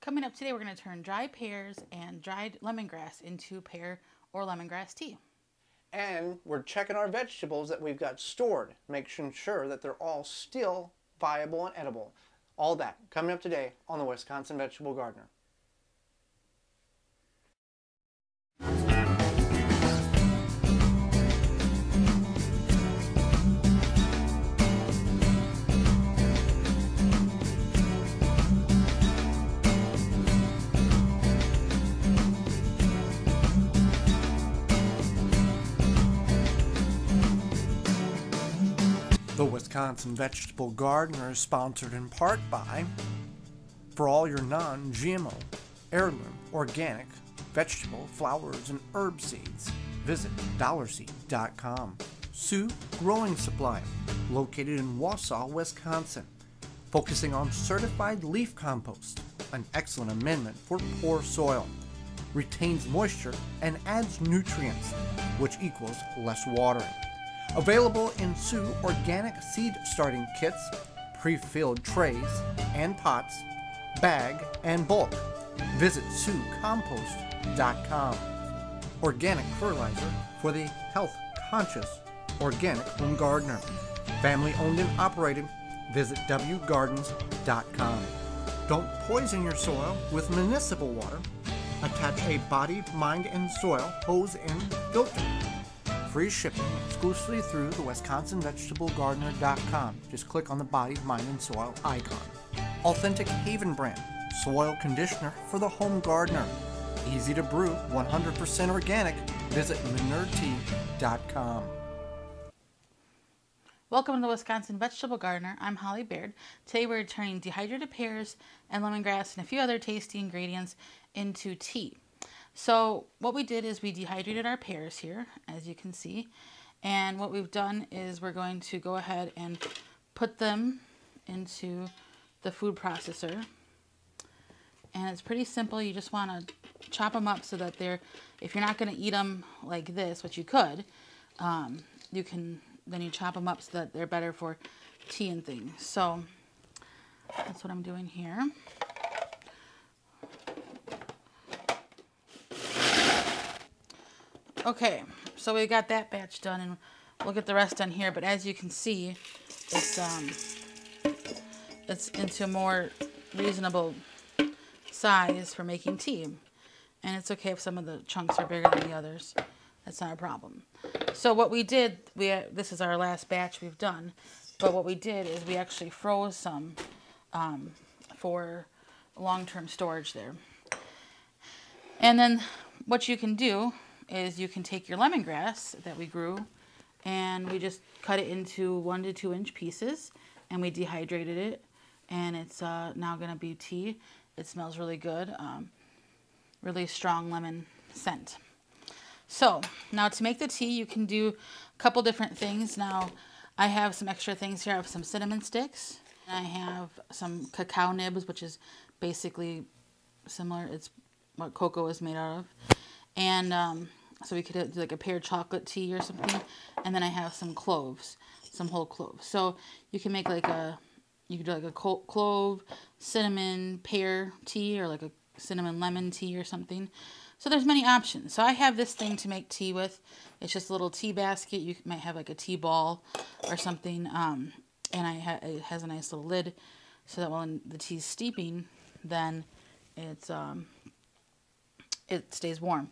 Coming up today, we're going to turn dry pears and dried lemongrass into pear or lemongrass tea. And we're checking our vegetables that we've got stored, making sure that they're all still viable and edible. All that coming up today on the Wisconsin Vegetable Gardener. The Wisconsin Vegetable Gardener is sponsored in part by, for all your non-GMO, heirloom, organic, vegetable, flowers, and herb seeds, visit dollarseed.com. Sioux Growing Supply, located in Wausau, Wisconsin, focusing on certified leaf compost, an excellent amendment for poor soil, retains moisture and adds nutrients, which equals less watering. Available in Sioux organic seed starting kits, pre-filled trays and pots, bag and bulk. Visit SiouxCompost.com. Organic fertilizer for the health-conscious organic home gardener. Family owned and operated. Visit thewiveggardener.com. Don't poison your soil with municipal water. Attach a body, mind, and soil hose and filter. Free shipping exclusively through the WisconsinVegetableGardener.com. Just click on the body, mind, and soil icon. Authentic Haven brand soil conditioner for the home gardener. Easy to brew, 100% organic. Visit MinerTea.com. Welcome to the Wisconsin Vegetable Gardener. I'm Holly Baird. Today we're turning dehydrated pears and lemongrass and a few other tasty ingredients into tea. So what we did is we dehydrated our pears here, as you can see. And what we've done is we're going to go ahead and put them into the food processor. And it's pretty simple. You just want to chop them up so that they're, if you're not going to eat them like this, which you could, then you chop them up so that they're better for tea and things. So that's what I'm doing here. Okay, so we got that batch done, and we'll get the rest done here. But as you can see, it's into a more reasonable size for making tea. And it's okay if some of the chunks are bigger than the others. That's not a problem. So what we did, this is our last batch we've done. But what we did is we actually froze some for long-term storage there. And then what you can do is you can take your lemongrass that we grew and we just cut it into 1 to 2 inch pieces, and we dehydrated it, and it's now going to be tea. It smells really good, really strong lemon scent. So now to make the tea, you can do a couple different things. Now I have some extra things here. I have some cinnamon sticks. I have some cacao nibs, which is basically similar. It's what cocoa is made out of. And so we could do like a pear chocolate tea or something. And then I have some cloves, some whole cloves. So you can make like you could do like a clove, cinnamon, pear tea, or like a cinnamon lemon tea or something. So there's many options. So I have this thing to make tea with. It's just a little tea basket. You might have like a tea ball or something. And it has a nice little lid so that when the tea's steeping, then it stays warm.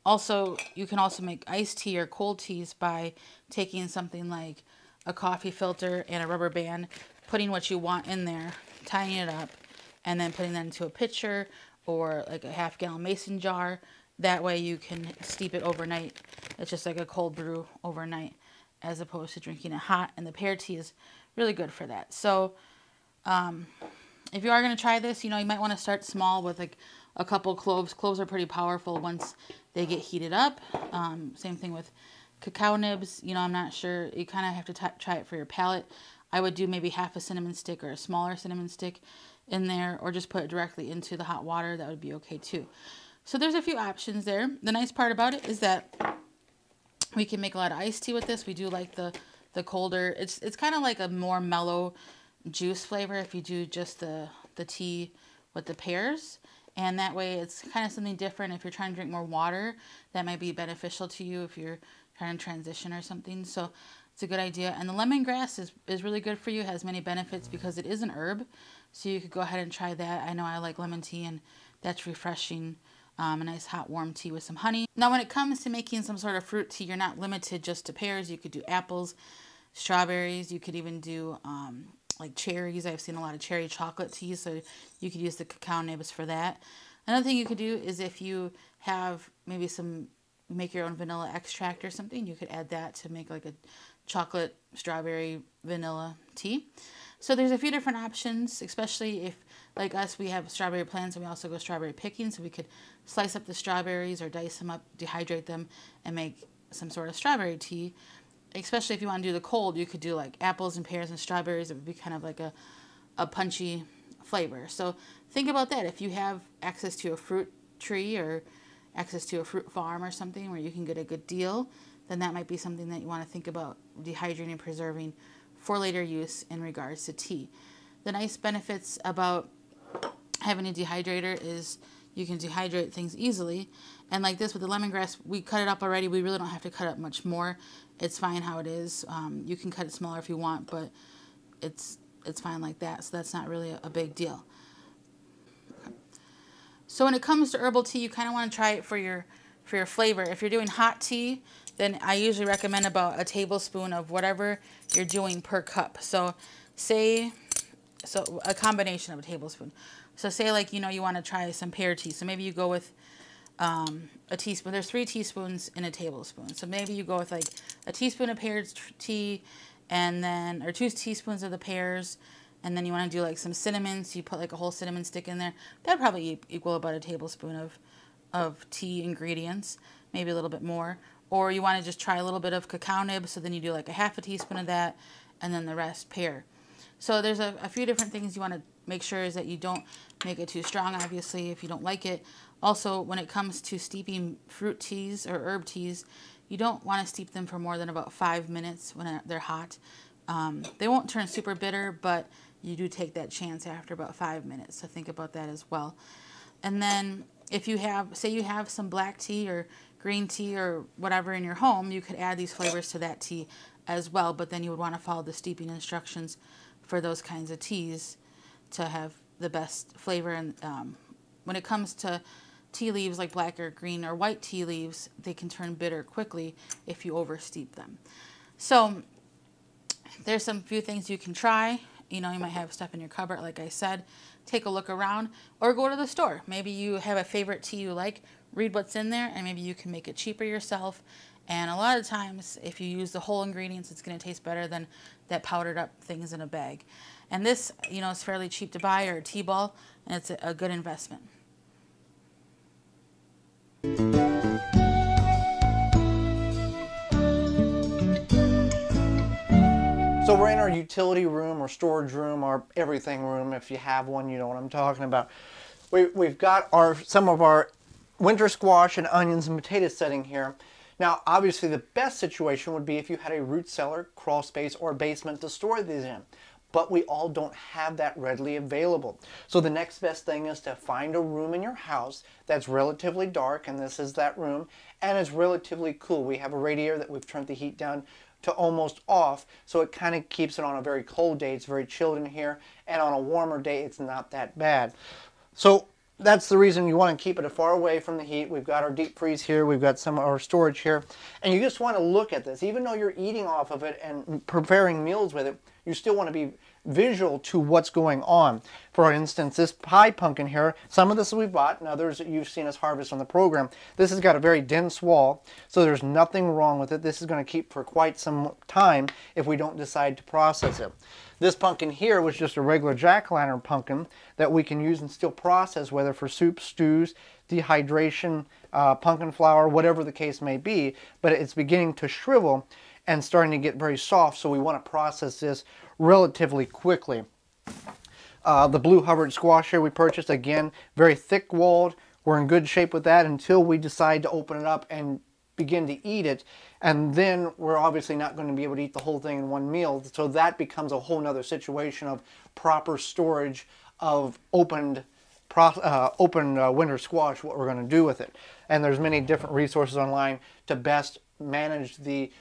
Also, you can also make iced tea or cold teas by taking something like a coffee filter and a rubber band, putting what you want in there, tying it up, and then putting that into a pitcher or like a half-gallon mason jar. That way you can steep it overnight. It's just like a cold brew overnight as opposed to drinking it hot, and the pear tea is really good for that. So if you are going to try this, you might want to start small with like a couple cloves. Cloves are pretty powerful once they get heated up. Same thing with cacao nibs. I'm not sure. You kind of have to try it for your palate. I would do maybe half a cinnamon stick or a smaller cinnamon stick in there, or just put it directly into the hot water. That would be okay too. So there's a few options there. The nice part about it is that we can make a lot of iced tea with this. We do like the colder. It's kind of like a more mellow juice flavor if you do just the tea with the pears. And that way it's kind of something different. If you're trying to drink more water, that might be beneficial to you if you're trying to transition or something. So it's a good idea. And the lemongrass is really good for you. It has many benefits because it is an herb. So you could go ahead and try that. I know I like lemon tea, and that's refreshing. A nice hot warm tea with some honey. Now when it comes to making some sort of fruit tea, you're not limited just to pears. You could do apples, strawberries. You could even do like cherries. I've seen a lot of cherry chocolate teas, so you could use the cacao nibs for that. Another thing you could do is if you have maybe make your own vanilla extract or something, you could add that to make like a chocolate strawberry vanilla tea. So there's a few different options, especially if, like us, we have strawberry plants and we also go strawberry picking, so we could slice up the strawberries or dice them up, dehydrate them, and make some sort of strawberry tea. Especially if you want to do the cold, you could do like apples and pears and strawberries. It would be kind of like a punchy flavor. So think about that. If you have access to a fruit tree or access to a fruit farm or something where you can get a good deal, then that might be something that you want to think about dehydrating and preserving for later use in regards to tea. The nice benefits about having a dehydrator is you can dehydrate things easily. And like this with the lemongrass, we cut it up already. We really don't have to cut up much more. It's fine how it is. You can cut it smaller if you want, but it's fine like that. So that's not really a big deal. Okay. So when it comes to herbal tea, you kind of want to try it for your flavor. If you're doing hot tea, then I usually recommend about a tablespoon of whatever you're doing per cup. So a combination of a tablespoon. So say like, you want to try some pear tea. So maybe you go with a teaspoon. There's 3 teaspoons in a tablespoon. So maybe you go with like a teaspoon of pear tea and then, or 2 teaspoons of the pears. And then you want to do like some cinnamon. So you put like a whole cinnamon stick in there. That'd probably equal about a tablespoon of tea ingredients, maybe a little bit more. Or you want to just try a little bit of cacao nibs, so then you do like a half a teaspoon of that, and then the rest pear. So there's a few different things you want to make sure is that you don't make it too strong, obviously, if you don't like it. Also, when it comes to steeping fruit teas or herb teas, you don't want to steep them for more than about 5 minutes when they're hot. They won't turn super bitter, but you do take that chance after about 5 minutes, so think about that as well. And then if you have, say you have some black tea or green tea or whatever in your home, you could add these flavors to that tea as well, but then you would want to follow the steeping instructions for those kinds of teas to have the best flavor. And when it comes to tea leaves like black or green or white tea leaves, they can turn bitter quickly if you over steep them. So there's some few things you can try. You might have stuff in your cupboard, like I said. Take a look around or go to the store. Maybe you have a favorite tea you like. Read what's in there, and maybe you can make it cheaper yourself. And a lot of times, if you use the whole ingredients, it's going to taste better than that powdered up things in a bag. And this, is fairly cheap to buy, or a tea ball, and it's a good investment. So we're in our utility room or storage room or everything room. If you have one, you know what I'm talking about. We've got some of our winter squash and onions and potatoes sitting here. Now, obviously, the best situation would be if you had a root cellar, crawl space, or basement to store these in. But we all don't have that readily available. So the next best thing is to find a room in your house that's relatively dark, and this is that room, and is relatively cool. We have a radiator that we've turned the heat down to almost off, so it kind of keeps it on a very cold day. It's very chilled in here, and on a warmer day, it's not that bad. So that's the reason you want to keep it far away from the heat. We've got our deep freeze here. We've got some of our storage here. And you just want to look at this. Even though you're eating off of it and preparing meals with it, you still want to be visual to what's going on. For instance, this pie pumpkin here, some of this we bought and others that you've seen us harvest on the program. This has got a very dense wall, so there's nothing wrong with it. This is going to keep for quite some time if we don't decide to process it. This pumpkin here was just a regular jack-o'-lantern pumpkin that we can use and still process, whether for soup, stews, dehydration, pumpkin flour, whatever the case may be, but it's beginning to shrivel and starting to get very soft, so we want to process this relatively quickly. The blue Hubbard squash here we purchased, again, very thick-walled. We're in good shape with that until we decide to open it up and begin to eat it, and then we're obviously not going to be able to eat the whole thing in one meal, so that becomes a whole nother situation of proper storage of opened open winter squash, what we're going to do with it. And there's many different resources online to best manage the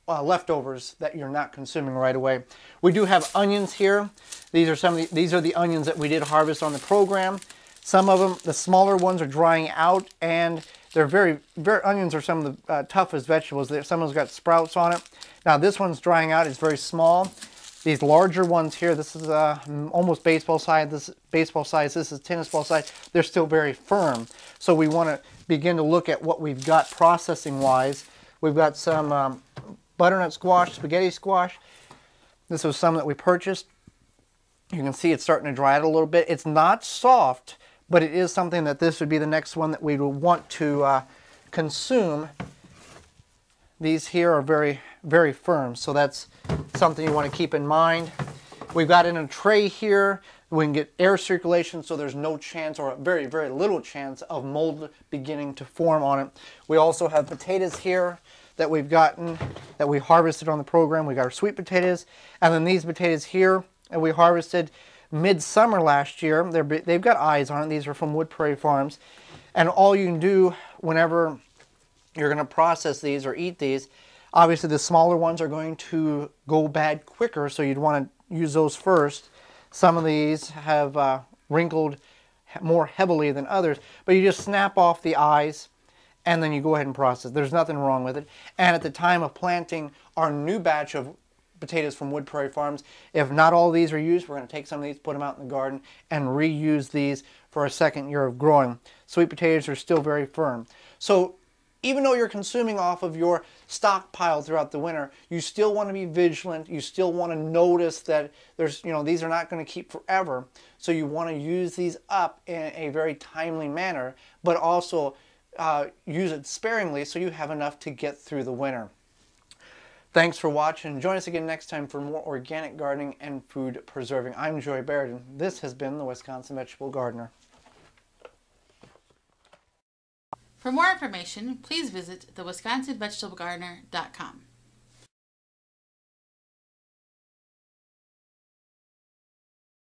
leftovers that you're not consuming right away. We do have onions here. These are the onions that we did harvest on the program. Some of them, the smaller ones, are drying out, and they're onions are some of the toughest vegetables. Some of them's got sprouts on it. Now this one's drying out. It's very small. These larger ones here, this is almost baseball size. This is baseball size. This is tennis ball size. They're still very firm. So we want to begin to look at what we've got processing wise. We've got some butternut squash, spaghetti squash. This was some that we purchased. You can see it's starting to dry out a little bit. It's not soft, but it is something that this would be the next one that we would want to consume. These here are very, very firm, so that's something you want to keep in mind. We've got in a tray here, we can get air circulation, so there's no chance, or very, very little chance, of mold beginning to form on it. We also have potatoes here that we've gotten, that we harvested on the program. We got our sweet potatoes, and then these potatoes here, and we harvested midsummer last year. They've got eyes on it. These are from Wood Prairie Farms. And all you can do whenever you're going to process these or eat these, obviously the smaller ones are going to go bad quicker, so you'd want to use those first. Some of these have wrinkled more heavily than others, but you just snap off the eyes and then you go ahead and process. There's nothing wrong with it. And at the time of planting our new batch of potatoes from Wood Prairie Farms, if not all these are used, we're going to take some of these, put them out in the garden, and reuse these for a second year of growing. Sweet potatoes are still very firm. So even though you're consuming off of your stockpile throughout the winter, you still want to be vigilant. You still want to notice that these are not going to keep forever. So you want to use these up in a very timely manner, but also use it sparingly so you have enough to get through the winter. Thanks for watching. Join us again next time for more organic gardening and food preserving. I'm Joy Baird, and this has been the Wisconsin Vegetable Gardener. For more information, please visit thewwisconsinvegetablegardener.com.